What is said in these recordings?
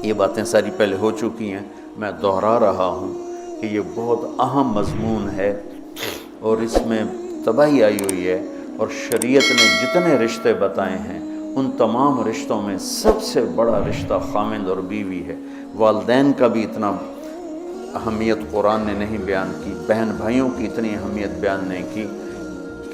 یہ باتیں ساری پہلے ہو چکی ہیں، میں دہرا رہا ہوں کہ یہ بہت اہم مضمون ہے اور اس میں تباہی آئی ہوئی ہے، اور شریعت نے جتنے رشتے بتائے ہیں ان تمام رشتوں میں سب سے بڑا رشتہ خامند اور بیوی ہے۔ والدین کا بھی اتنا اہمیت قرآن نے نہیں بیان کی، بہن بھائیوں کی اتنی اہمیت بیان نہیں کی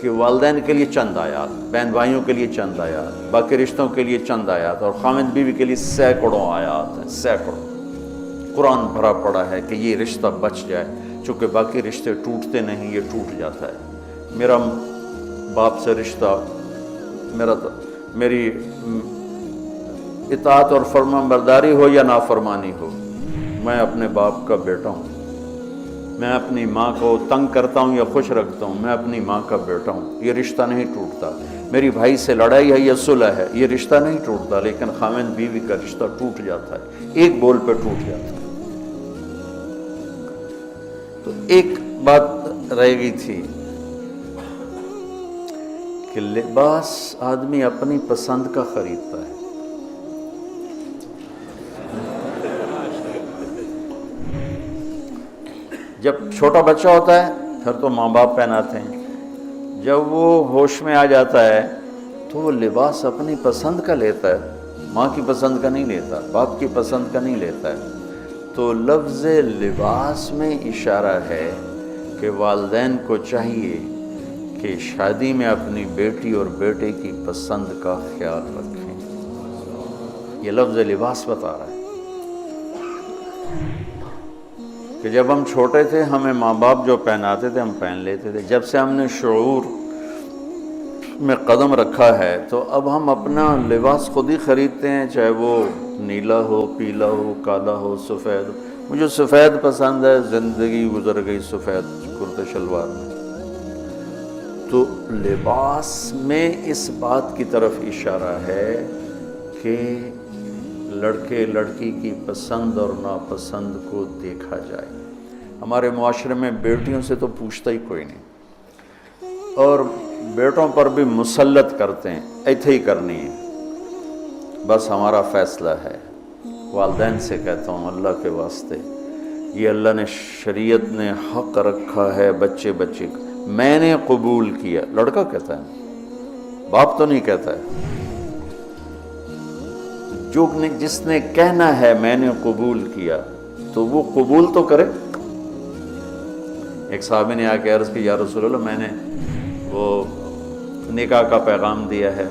کہ والدین کے لیے چند آیات، بہن بھائیوں کے لیے چند آیات، باقی رشتوں کے لیے چند آیات، اور خامند بیوی کے لیے سینکڑوں آیات ہیں، سینکڑوں۔ قرآن بھرا پڑا ہے کہ یہ رشتہ بچ جائے، چونکہ باقی رشتے ٹوٹتے نہیں، یہ ٹوٹ جاتا ہے۔ میرا باپ سے رشتہ، میری اطاعت اور فرمان برداری ہو یا نافرمانی ہو، میں اپنے باپ کا بیٹا ہوں۔ میں اپنی ماں کو تنگ کرتا ہوں یا خوش رکھتا ہوں، میں اپنی ماں کا بیٹا ہوں، یہ رشتہ نہیں ٹوٹتا۔ میری بھائی سے لڑائی ہے یا صلح ہے، یہ رشتہ نہیں ٹوٹتا، لیکن خامند بیوی کا رشتہ ٹوٹ جاتا ہے، ایک بول پہ ٹوٹ جاتا ہے۔ تو ایک بات رہ گئی تھی کہ لباس آدمی اپنی پسند کا خریدتا ہے۔ جب چھوٹا بچہ ہوتا ہے پھر تو ماں باپ پہناتے ہیں، جب وہ ہوش میں آ جاتا ہے تو وہ لباس اپنی پسند کا لیتا ہے، ماں کی پسند کا نہیں لیتا، باپ کی پسند کا نہیں لیتا ہے۔ تو لفظ لباس میں اشارہ ہے کہ والدین کو چاہیے کہ شادی میں اپنی بیٹی اور بیٹے کی پسند کا خیال رکھیں۔ یہ لفظ لباس بتا رہا ہے کہ جب ہم چھوٹے تھے ہمیں ماں باپ جو پہناتے تھے ہم پہن لیتے تھے، جب سے ہم نے شعور میں قدم رکھا ہے تو اب ہم اپنا لباس خود ہی خریدتے ہیں، چاہے وہ نیلا ہو، پیلا ہو، کالا ہو، سفید ہو۔ مجھے سفید پسند ہے، زندگی گزر گئی سفید کرتے شلوار میں۔ تو لباس میں اس بات کی طرف اشارہ ہے کہ لڑکے لڑکی کی پسند اور ناپسند کو دیکھا جائے۔ ہمارے معاشرے میں بیٹیوں سے تو پوچھتا ہی کوئی نہیں، اور بیٹوں پر بھی مسلط کرتے ہیں، ایتھے ہی کرنی ہے، بس ہمارا فیصلہ ہے۔ والدین سے کہتا ہوں اللہ کے واسطے، یہ اللہ نے شریعت نے حق رکھا ہے بچے کا، میں نے قبول کیا، لڑکا کہتا ہے، باپ تو نہیں کہتا ہے۔ جس نے کہنا ہے میں نے قبول کیا تو وہ قبول تو کرے۔ ایک صحابی نے آ کے عرض کی، یا رسول اللہ میں نے وہ نکاح کا پیغام دیا ہے،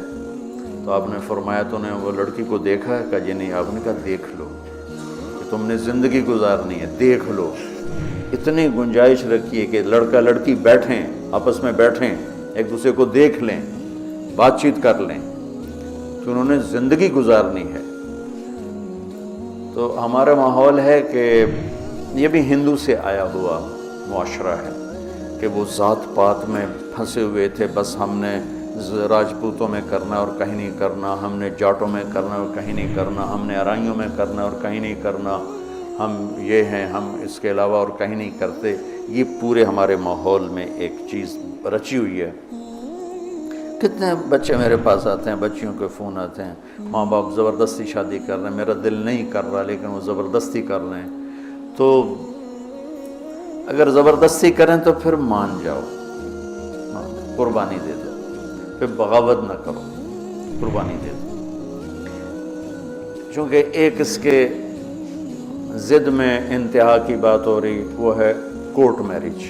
تو آپ نے فرمایا تو نے وہ لڑکی کو دیکھا ہے؟ کہا جی نہیں۔ آپ نے کہا دیکھ لو، کہ تم نے زندگی گزارنی ہے، دیکھ لو۔ اتنی گنجائش رکھیے کہ لڑکا لڑکی بیٹھیں، آپس میں بیٹھیں، ایک دوسرے کو دیکھ لیں، بات چیت کر لیں، کہ انہوں نے زندگی گزارنی ہے۔ تو ہمارا ماحول ہے کہ یہ بھی ہندو سے آیا ہوا معاشرہ ہے کہ وہ ذات پات میں پھنسے ہوئے تھے، بس ہم نے راجپوتوں میں کرنا اور کہیں نہیں کرنا، ہم نے جاٹوں میں کرنا اور کہیں نہیں کرنا، ہم نے ارائیوں میں کرنا اور کہیں نہیں کرنا، ہم یہ ہیں، ہم اس کے علاوہ اور کہیں نہیں کرتے۔ یہ پورے ہمارے ماحول میں ایک چیز رچی ہوئی ہے۔ کتنے بچے میرے پاس آتے ہیں، بچیوں کے فون آتے ہیں، ماں باپ زبردستی شادی کر رہے ہیں، میرا دل نہیں کر رہا لیکن وہ زبردستی کر رہے ہیں۔ تو اگر زبردستی کریں تو پھر مان جاؤ، قربانی دے دو، پھر بغاوت نہ کرو، قربانی دے دو۔ چونکہ ایک اس کے ضد میں انتہا کی بات ہو رہی، وہ ہے کورٹ میرج،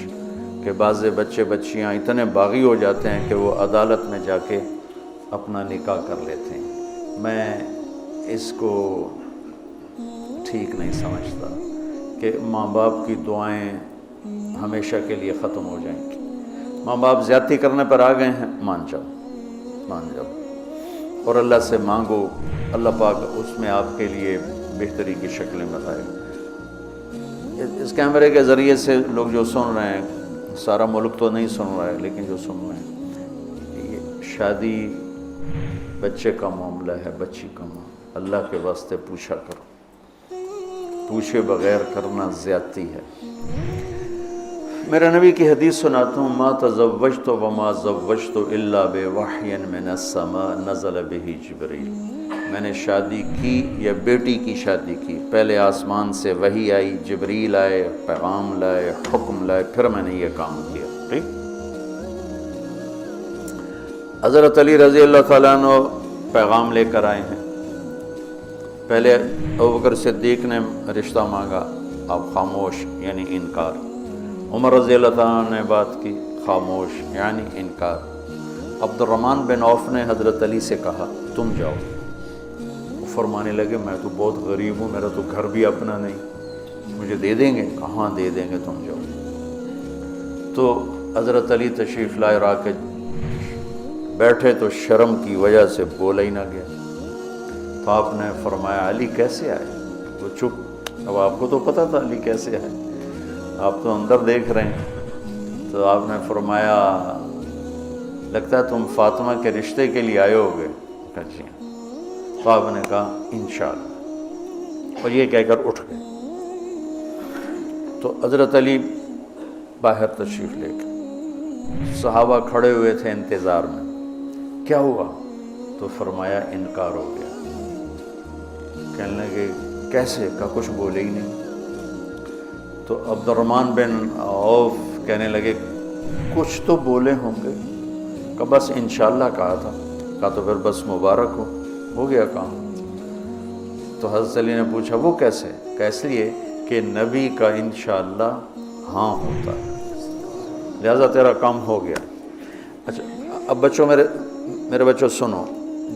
کہ بعض بچے بچیاں اتنے باغی ہو جاتے ہیں کہ وہ عدالت میں جا کے اپنا نکاح کر لیتے ہیں۔ میں اس کو ٹھیک نہیں سمجھتا کہ ماں باپ کی دعائیں ہمیشہ کے لیے ختم ہو جائیں گی۔ ماں باپ زیادتی کرنے پر آ گئے ہیں، مان جاؤ اور اللہ سے مانگو، اللہ پاک اس میں آپ کے لیے بہتری کی شکلیں بتائے گا۔ اس کیمرے کے ذریعے سے لوگ جو سن رہے ہیں، سارا ملک تو نہیں سن رہا ہے لیکن جو سن رہے ہیں، یہ شادی بچے کا معاملہ ہے، بچی کا معاملہ، اللہ کے واسطے پوچھا کرو، پوچھے بغیر کرنا زیادتی ہے۔ میرے نبی کی حدیث سناتا ہوں، ما تزوجت وما زوجت الا بوحی من السماء نزل به جبریل۔ میں نے شادی کی یا بیٹی کی شادی کی، پہلے آسمان سے وحی آئی، جبریل آئے، پیغام لائے، حکم لائے، پھر میں نے یہ کام کیا۔ ٹھیک۔ حضرت علی رضی اللہ تعالیٰ عنہ پیغام لے کر آئے ہیں۔ پہلے ابوبکر صدیق نے رشتہ مانگا، آپ خاموش یعنی انکار۔ عمر رضی اللہ تعالیٰ عنہ نے بات کی، خاموش یعنی انکار۔ عبد الرحمن بن عوف نے حضرت علی سے کہا تم جاؤ۔ وہ فرمانے لگے میں تو بہت غریب ہوں، میرا تو گھر بھی اپنا نہیں، مجھے دے دیں گے؟ کہاں دے دیں گے، تم جاؤ۔ تو حضرت علی تشریف لائے، را کے بیٹھے تو شرم کی وجہ سے بولا ہی نہ گیا۔ تو آپ نے فرمایا علی کیسے آئے؟ وہ چپ۔ اب آپ کو تو پتہ تھا علی کیسے آئے، آپ تو اندر دیکھ رہے ہیں۔ تو آپ نے فرمایا لگتا ہے تم فاطمہ کے رشتے کے لیے آئے ہوگے؟ کہا جی۔ تو آپ نے کہا انشاءاللہ، اور یہ کہہ کر اٹھ گئے۔ تو حضرت علی باہر تشریف لے گئے، صحابہ کھڑے ہوئے تھے انتظار میں۔ کیا ہوا؟ تو فرمایا انکار ہو گیا۔ کہنے لگے کیسے؟ کا کچھ بولے ہی نہیں۔ تو عبد الرحمن بن عوف کہنے لگے کچھ تو بولے ہوں گے؟ کہ بس انشاءاللہ کہا تھا۔ کہا تو پھر بس مبارک ہو گیا کام۔ تو حضرت علی نے پوچھا وہ کیسے؟ کہ اس لیے کہ نبی کا انشاءاللہ ہاں ہوتا ہے، لہذا تیرا کام ہو گیا۔ اچھا اب بچوں، میرے بچوں سنو،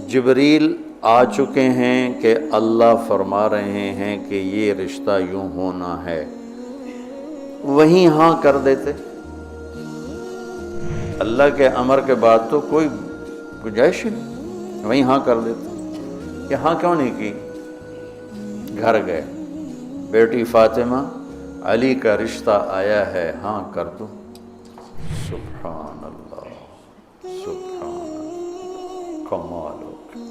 جبریل آ چکے ہیں کہ اللہ فرما رہے ہیں کہ یہ رشتہ یوں ہونا ہے، وہیں ہاں کر دیتے۔ اللہ کے امر کے بعد تو کوئی گنجائش ہی نہیں، وہیں ہاں کر دیتے۔ کہ ہاں کیوں نہیں کی؟ گھر گئے، بیٹی فاطمہ علی کا رشتہ آیا ہے، ہاں کر دو۔ سبحان اللہ، سبحان اللہ، کمال ہو گیا۔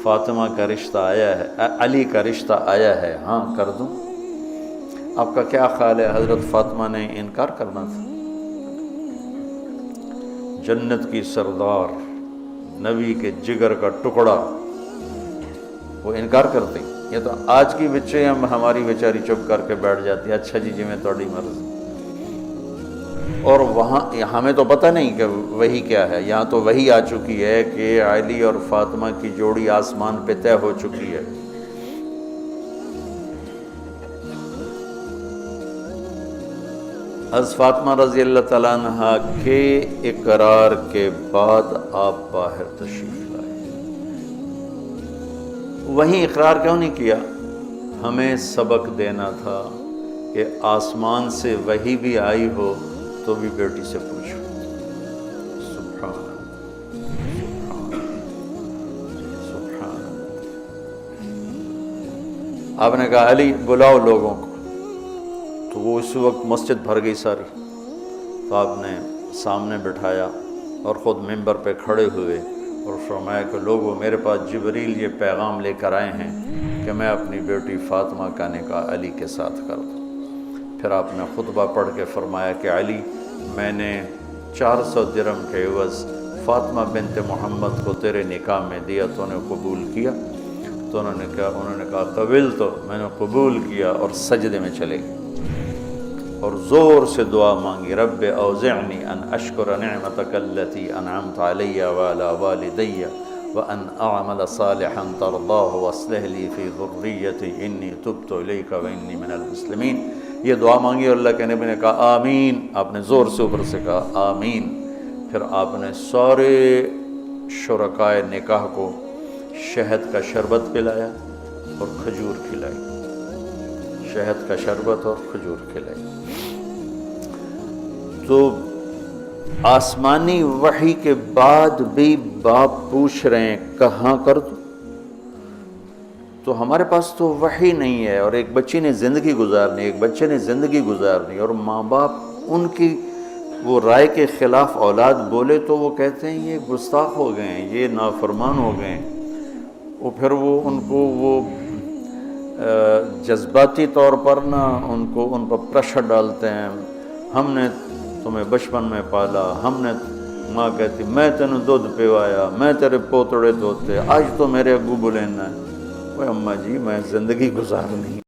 فاطمہ کا رشتہ آیا ہے، علی کا رشتہ آیا ہے، ہاں کر دوں۔ آپ کا کیا خیال ہے حضرت فاطمہ نے انکار کرنا تھا؟ جنت کی سردار، نبی کے جگر کا ٹکڑا، وہ انکار کرتے ہیں؟ یہ تو آج کی بچے ہماری بیچاری چپ کر کے بیٹھ جاتی ہے، اچھا جی میں تھوڑی مرضی۔ اور وہاں ہمیں تو پتہ نہیں کہ وہی کیا ہے، یہاں تو وہی آ چکی ہے کہ علی اور فاطمہ کی جوڑی آسمان پہ طے ہو چکی ہے۔ حضرت فاطمہ رضی اللہ تعالیٰ عنہ کے اقرار کے بعد آپ باہر تشریف لائے۔ وہیں اقرار کیوں نہیں کیا؟ ہمیں سبق دینا تھا کہ آسمان سے وحی بھی آئی ہو تو بھی بیٹی سے پوچھو۔ سبحان اللہ، سبحان اللہ۔ آپ نے کہا علی بلاؤ لوگوں کو، تو وہ اس وقت مسجد بھر گئی ساری۔ تو آپ نے سامنے بٹھایا اور خود ممبر پہ کھڑے ہوئے اور فرمایا کہ لوگوں میرے پاس جبریل یہ پیغام لے کر آئے ہیں کہ میں اپنی بیٹی فاطمہ کا نکاح علی کے ساتھ کر دوں۔ پھر آپ نے خطبہ پڑھ کے فرمایا کہ علی میں نے 400 درہم کے عوض فاطمہ بنت محمد کو تیرے نکاح میں دیا، تو نے قبول کیا؟ تو انہوں نے کہا قبول، تو میں نے قبول کیا، اور سجدے میں چلے گئے اور زور سے دعا مانگی، رب اوزعنی ان اشکر نعمتک التی انعمت علی وعلی والدی وان اعمل صالحا ترضاہ واصلح لی فی ذریتی انی تبت الیک وانی من المسلمین۔ یہ دعا مانگی اور اللہ کے نبی نے کہا آمین۔ آپ نے زور سے اوپر سے کہا آمین۔ پھر آپ نے سارے شرکائے نکاح کو شہد کا شربت پلایا اور کھجور کھلائی، شہد کا شربت اور کھجور کھلائی۔ تو آسمانی وحی کے بعد بھی باپ پوچھ رہے ہیں کہاں کر دوں؟ تو ہمارے پاس تو وحی نہیں ہے، اور ایک بچی نے زندگی گزارنی، ایک بچے نے زندگی گزارنی، اور ماں باپ ان کی وہ رائے کے خلاف اولاد بولے تو وہ کہتے ہیں یہ گستاخ ہو گئے ہیں، یہ نافرمان ہو گئے ہیں۔ وہ پھر وہ ان کو وہ جذباتی طور پر ان پر پریشر ڈالتے ہیں، ہم نے تمہیں بچپن میں پالا، ہم نے ماں کہتی میں تینوں دودھ پیوایا، میں تیرے پوتڑے دھوتے، آج تو میرے اگو بلینا ہے۔ وہ اماں جی میں زندگی گزارنی